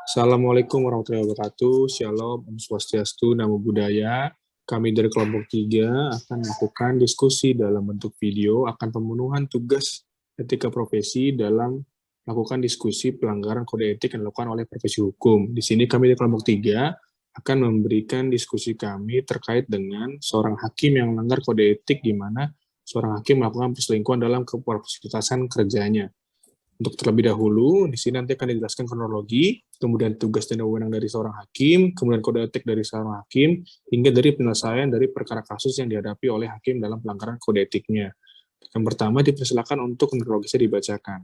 Assalamualaikum warahmatullahi wabarakatuh. Shalom, Om Swastiastu, Namo Buddhaya. Kami dari kelompok 3 akan melakukan diskusi dalam bentuk video akan pemenuhan tugas etika profesi dalam melakukan diskusi pelanggaran kode etik yang dilakukan oleh profesi hukum. Di sini kami dari kelompok 3 akan memberikan diskusi kami terkait dengan seorang hakim yang melanggar kode etik di mana seorang hakim melakukan perselingkuhan dalam kapasitas kerjanya. Untuk terlebih dahulu, di sini nanti akan dijelaskan kronologi, kemudian tugas dan wewenang dari seorang hakim, kemudian kode etik dari seorang hakim, hingga dari penyelesaian dari perkara kasus yang dihadapi oleh hakim dalam pelanggaran kode etiknya. Yang pertama, dipersilakan untuk kronologisnya dibacakan.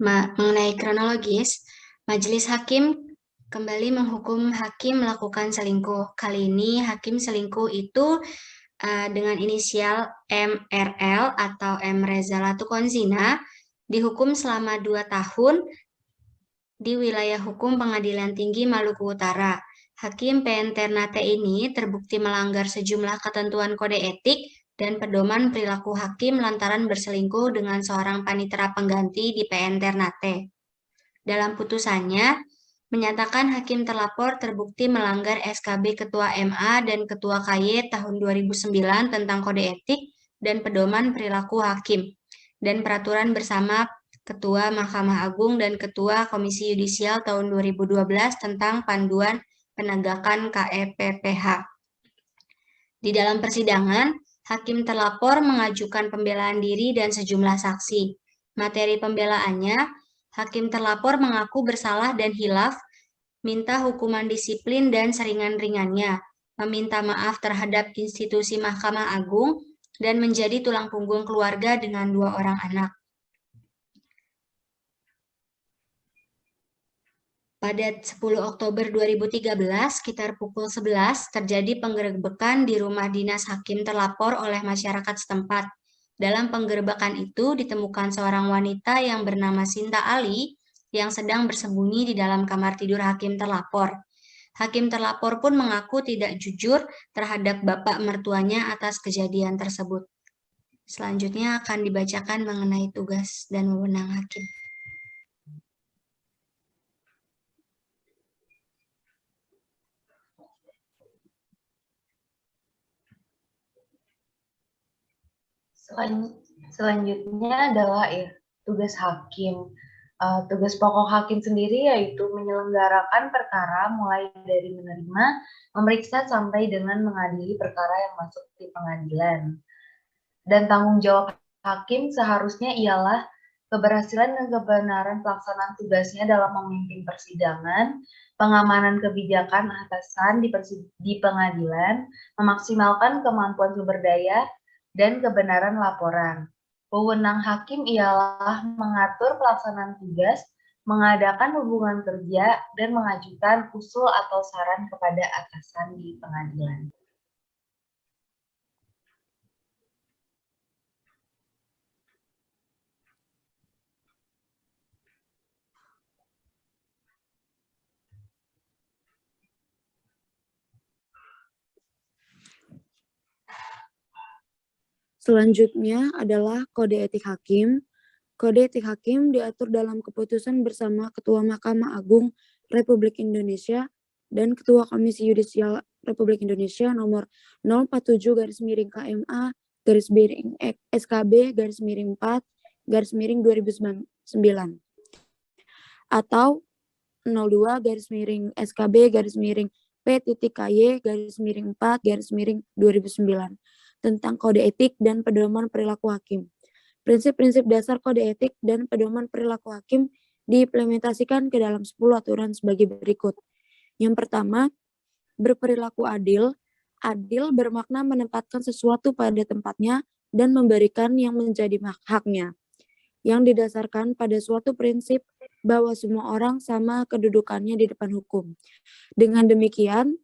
Mengenai kronologis, Majelis Hakim kembali menghukum hakim melakukan selingkuh. Kali ini hakim selingkuh itu dengan inisial MRL atau M. Reza Latukonsina dihukum selama 2 tahun di wilayah hukum Pengadilan Tinggi Maluku Utara. Hakim PN Ternate ini terbukti melanggar sejumlah ketentuan kode etik dan pedoman perilaku hakim lantaran berselingkuh dengan seorang panitera pengganti di PN Ternate. Dalam putusannya, menyatakan hakim terlapor terbukti melanggar SKB Ketua MA dan Ketua KY tahun 2009 tentang kode etik dan pedoman perilaku hakim, dan peraturan bersama Ketua Mahkamah Agung dan Ketua Komisi Yudisial tahun 2012 tentang panduan penegakan KEPPH. Di dalam persidangan, hakim terlapor mengajukan pembelaan diri dan sejumlah saksi. Materi pembelaannya, hakim terlapor mengaku bersalah dan hilaf, minta hukuman disiplin dan seringan-ringannya, meminta maaf terhadap institusi Mahkamah Agung, dan menjadi tulang punggung keluarga dengan 2 orang anak. Pada 10 Oktober 2013, sekitar pukul 11, terjadi penggerebekan di rumah dinas hakim terlapor oleh masyarakat setempat. Dalam penggerebekan itu ditemukan seorang wanita yang bernama Sinta Ali yang sedang bersembunyi di dalam kamar tidur hakim terlapor. Hakim terlapor pun mengaku tidak jujur terhadap bapak mertuanya atas kejadian tersebut. Selanjutnya akan dibacakan mengenai tugas dan wewenang hakim. Selanjutnya adalah tugas hakim. Tugas pokok hakim sendiri yaitu menyelenggarakan perkara mulai dari menerima, memeriksa sampai dengan mengadili perkara yang masuk di pengadilan. Dan tanggung jawab hakim seharusnya ialah keberhasilan dan kebenaran pelaksanaan tugasnya dalam memimpin persidangan, pengamanan kebijakan atasan di pengadilan, memaksimalkan kemampuan sumber daya, dan kebenaran laporan. Wewenang hakim ialah mengatur pelaksanaan tugas, mengadakan hubungan kerja, dan mengajukan usul atau saran kepada atasan di pengadilan. Selanjutnya adalah kode etik hakim. Kode etik hakim diatur dalam keputusan bersama Ketua Mahkamah Agung Republik Indonesia dan Ketua Komisi Yudisial Republik Indonesia nomor 047/KMA SKB 4/2009 atau 02/SKB P.KY 4/2009 tentang kode etik dan pedoman perilaku hakim. Prinsip-prinsip dasar kode etik dan pedoman perilaku hakim diimplementasikan ke dalam 10 aturan sebagai berikut. Yang pertama, berperilaku adil. Adil bermakna menempatkan sesuatu pada tempatnya dan memberikan yang menjadi haknya, yang didasarkan pada suatu prinsip bahwa semua orang sama kedudukannya di depan hukum. Dengan demikian,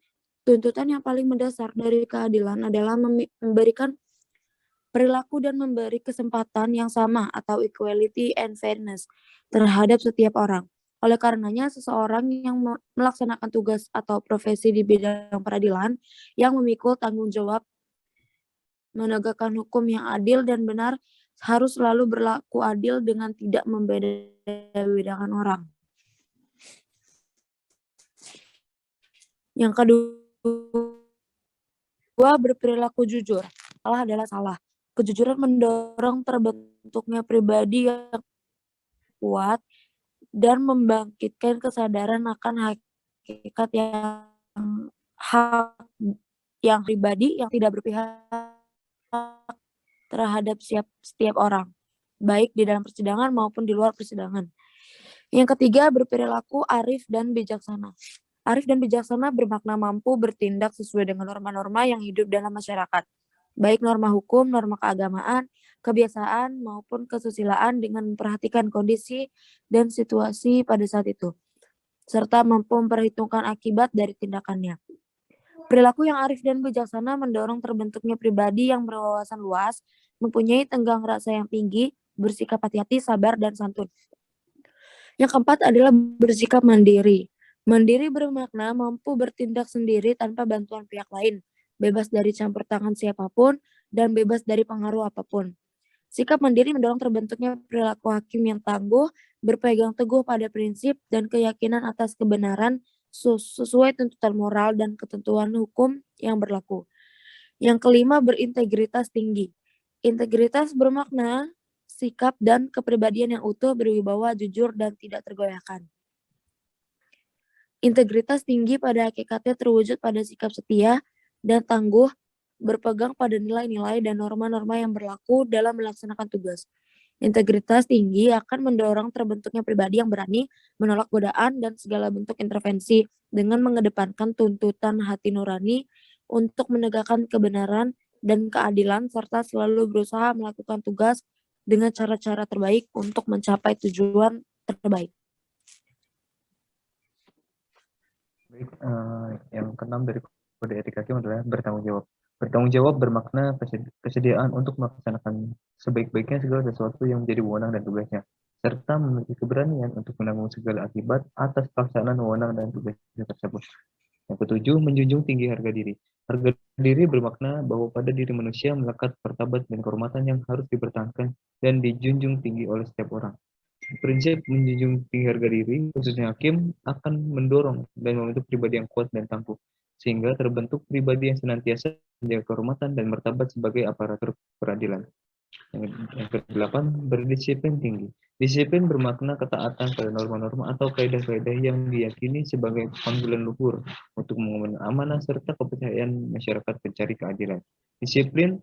tuntutan yang paling mendasar dari keadilan adalah memberikan perilaku dan memberi kesempatan yang sama atau equality and fairness terhadap setiap orang. Oleh karenanya, seseorang yang melaksanakan tugas atau profesi di bidang peradilan yang memikul tanggung jawab menegakkan hukum yang adil dan benar harus selalu berlaku adil dengan tidak membedakan orang. Yang kedua, berperilaku jujur. Salah adalah salah. Kejujuran mendorong terbentuknya pribadi yang kuat dan membangkitkan kesadaran akan hakikat hak yang pribadi yang tidak berpihak terhadap setiap orang, baik di dalam persidangan maupun di luar persidangan. Yang ketiga, berperilaku arif dan bijaksana. Arif dan bijaksana bermakna mampu bertindak sesuai dengan norma-norma yang hidup dalam masyarakat, baik norma hukum, norma keagamaan, kebiasaan, maupun kesusilaan dengan memperhatikan kondisi dan situasi pada saat itu, serta mampu memperhitungkan akibat dari tindakannya. Perilaku yang arif dan bijaksana mendorong terbentuknya pribadi yang berwawasan luas, mempunyai tenggang rasa yang tinggi, bersikap hati-hati, sabar, dan santun. Yang keempat adalah bersikap mandiri. Mandiri bermakna mampu bertindak sendiri tanpa bantuan pihak lain, bebas dari campur tangan siapapun, dan bebas dari pengaruh apapun. Sikap mandiri mendorong terbentuknya perilaku hakim yang tangguh, berpegang teguh pada prinsip dan keyakinan atas kebenaran sesuai tuntutan moral dan ketentuan hukum yang berlaku. Yang kelima, berintegritas tinggi. Integritas bermakna sikap dan kepribadian yang utuh, berwibawa, jujur, dan tidak tergoyahkan. Integritas tinggi pada hakikatnya terwujud pada sikap setia dan tangguh, berpegang pada nilai-nilai dan norma-norma yang berlaku dalam melaksanakan tugas. Integritas tinggi akan mendorong terbentuknya pribadi yang berani menolak godaan dan segala bentuk intervensi dengan mengedepankan tuntutan hati nurani untuk menegakkan kebenaran dan keadilan serta selalu berusaha melakukan tugas dengan cara-cara terbaik untuk mencapai tujuan terbaik. Baik, yang keenam dari kode etik hakim adalah bertanggung jawab. Bertanggung jawab bermakna kesediaan untuk melaksanakan sebaik-baiknya segala sesuatu yang menjadi wewenang dan tugasnya, serta memiliki keberanian untuk menanggung segala akibat atas pelaksanaan wewenang dan tugasnya tersebut. Yang ketujuh, menjunjung tinggi harga diri. Harga diri bermakna bahwa pada diri manusia melekat martabat dan kehormatan yang harus dipertahankan dan dijunjung tinggi oleh setiap orang. Prinsip menjunjung tinggi harga diri, khususnya hakim, akan mendorong dan membentuk pribadi yang kuat dan tangguh, sehingga terbentuk pribadi yang senantiasa menjaga kehormatan dan martabat sebagai aparatur peradilan. Yang kedelapan, berdisiplin tinggi. Disiplin bermakna ketaatan pada norma-norma atau kaidah-kaidah yang diyakini sebagai panggilan luhur untuk mengemban amanah serta kepercayaan masyarakat pencari keadilan. Disiplin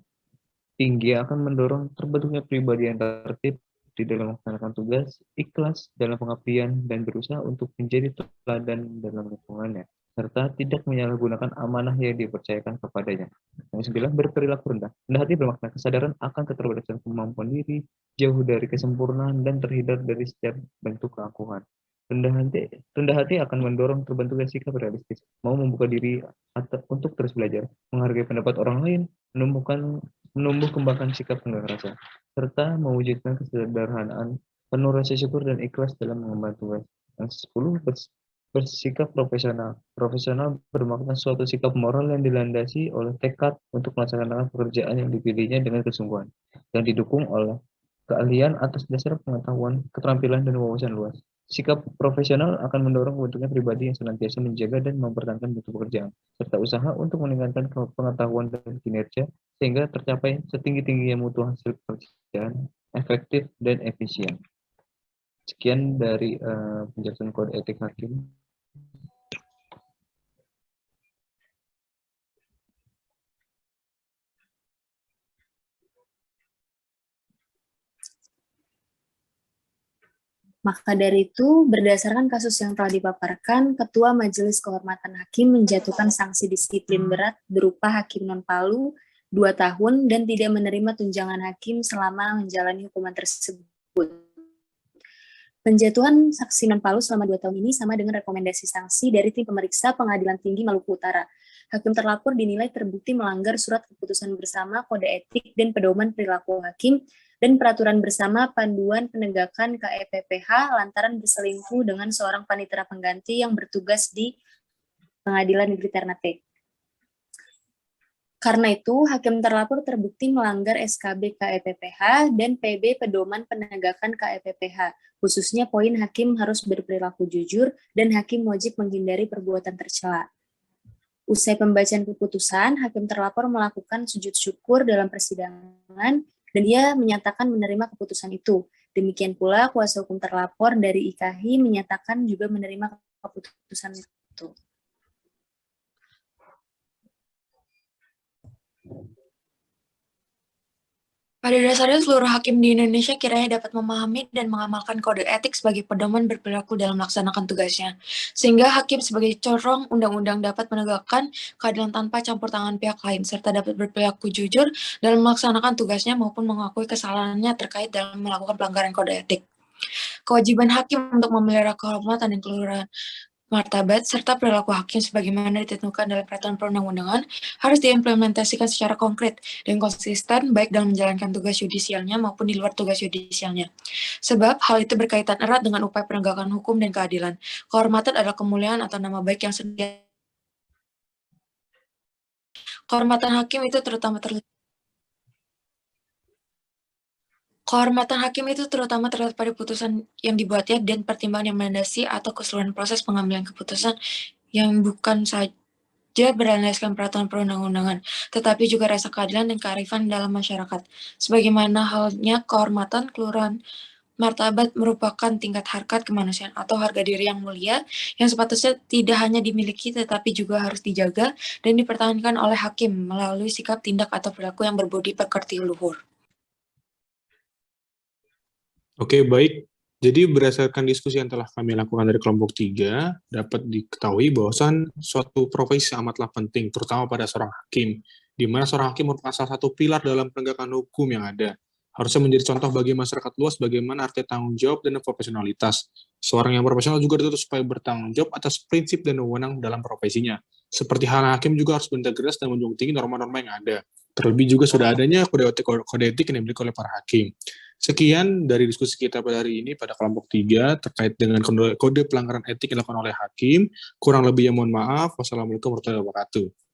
tinggi akan mendorong terbentuknya pribadi yang tertib di dalam melaksanakan tugas, ikhlas dalam pengabdian, dan berusaha untuk menjadi teladan dalam lingkungannya, serta tidak menyalahgunakan amanah yang dipercayakan kepadanya. Yang sembilan, berperilaku rendah. Rendah hati bermakna kesadaran akan keterbatasan kemampuan diri, jauh dari kesempurnaan, dan terhindar dari setiap bentuk keangkuhan. Rendah hati akan mendorong terbentuknya sikap realistis, mau membuka diri untuk terus belajar, menghargai pendapat orang lain, menumbuh kembangkan sikap tenggang rasa, serta mewujudkan kesederhanaan, penuh rasa syukur dan ikhlas dalam mengemban tugas. Yang 10, bersikap profesional. Profesional bermakna suatu sikap moral yang dilandasi oleh tekad untuk melaksanakan pekerjaan yang dipilihnya dengan kesungguhan, dan didukung oleh keahlian atas dasar pengetahuan, keterampilan, dan wawasan luas. Sikap profesional akan mendorong bentuknya pribadi yang senantiasa menjaga dan mempertahankan mutu pekerjaan, serta usaha untuk meningkatkan pengetahuan dan kinerja sehingga tercapai setinggi-tingginya mutu hasil pekerjaan efektif dan efisien. Sekian dari penjelasan kode etik hakim. Maka dari itu, berdasarkan kasus yang telah dipaparkan, Ketua Majelis Kehormatan Hakim menjatuhkan sanksi disiplin berat berupa hakim non-palu 2 tahun dan tidak menerima tunjangan hakim selama menjalani hukuman tersebut. Penjatuhan saksi non-palu selama 2 tahun ini sama dengan rekomendasi sanksi dari tim pemeriksa Pengadilan Tinggi Maluku Utara. Hakim terlapor dinilai terbukti melanggar surat keputusan bersama kode etik dan pedoman perilaku hakim dan peraturan bersama panduan penegakan KEPPH lantaran berselingkuh dengan seorang panitera pengganti yang bertugas di Pengadilan Negeri Ternate. Karena itu, hakim terlapor terbukti melanggar SKB KEPPH dan PB Pedoman Penegakan KEPPH, khususnya poin hakim harus berperilaku jujur dan hakim wajib menghindari perbuatan tercela. Usai pembacaan keputusan, hakim terlapor melakukan sujud syukur dalam persidangan dan dia menyatakan menerima keputusan itu. Demikian pula kuasa hukum terlapor dari IKHI menyatakan juga menerima keputusan itu. Pada dasarnya seluruh hakim di Indonesia kiranya dapat memahami dan mengamalkan kode etik sebagai pedoman berperilaku dalam melaksanakan tugasnya. Sehingga hakim sebagai corong undang-undang dapat menegakkan keadilan tanpa campur tangan pihak lain, serta dapat berperilaku jujur dalam melaksanakan tugasnya maupun mengakui kesalahannya terkait dalam melakukan pelanggaran kode etik. Kewajiban hakim untuk memelihara kehormatan dan keluhuran martabat serta perilaku hakim sebagaimana ditentukan dalam peraturan perundang-undangan harus diimplementasikan secara konkret dan konsisten baik dalam menjalankan tugas yudisialnya maupun di luar tugas yudisialnya. Sebab hal itu berkaitan erat dengan upaya penegakan hukum dan keadilan. Kehormatan adalah kemuliaan atau nama baik yang sedia. Kehormatan hakim itu terutama terlihat pada putusan yang dibuatnya dan pertimbangan yang melandasi atau keseluruhan proses pengambilan keputusan yang bukan saja berlandaskan peraturan perundang-undangan, tetapi juga rasa keadilan dan kearifan dalam masyarakat. Sebagaimana halnya kehormatan, keluhuran martabat merupakan tingkat harkat kemanusiaan atau harga diri yang mulia yang sepatutnya tidak hanya dimiliki tetapi juga harus dijaga dan dipertahankan oleh hakim melalui sikap, tindak, atau perilaku yang berbudi pekerti luhur. Oke, baik. Jadi berdasarkan diskusi yang telah kami lakukan dari kelompok 3, dapat diketahui bahwasan suatu profesi amatlah penting, terutama pada seorang hakim, di mana seorang hakim merupakan salah satu pilar dalam penegakan hukum yang ada. Harusnya menjadi contoh bagi masyarakat luas bagaimana arti tanggung jawab dan profesionalitas. Seorang yang profesional juga dituntut supaya bertanggung jawab atas prinsip dan wewenang dalam profesinya. Seperti halnya hakim juga harus berintegritas dan menjunjung tinggi norma-norma yang ada. Terlebih juga sudah adanya kode etik yang dimiliki oleh para hakim. Sekian dari diskusi kita pada hari ini pada kelompok 3 terkait dengan kode pelanggaran etik yang dilakukan oleh hakim. Kurang lebihnya mohon maaf. Wassalamualaikum warahmatullahi wabarakatuh.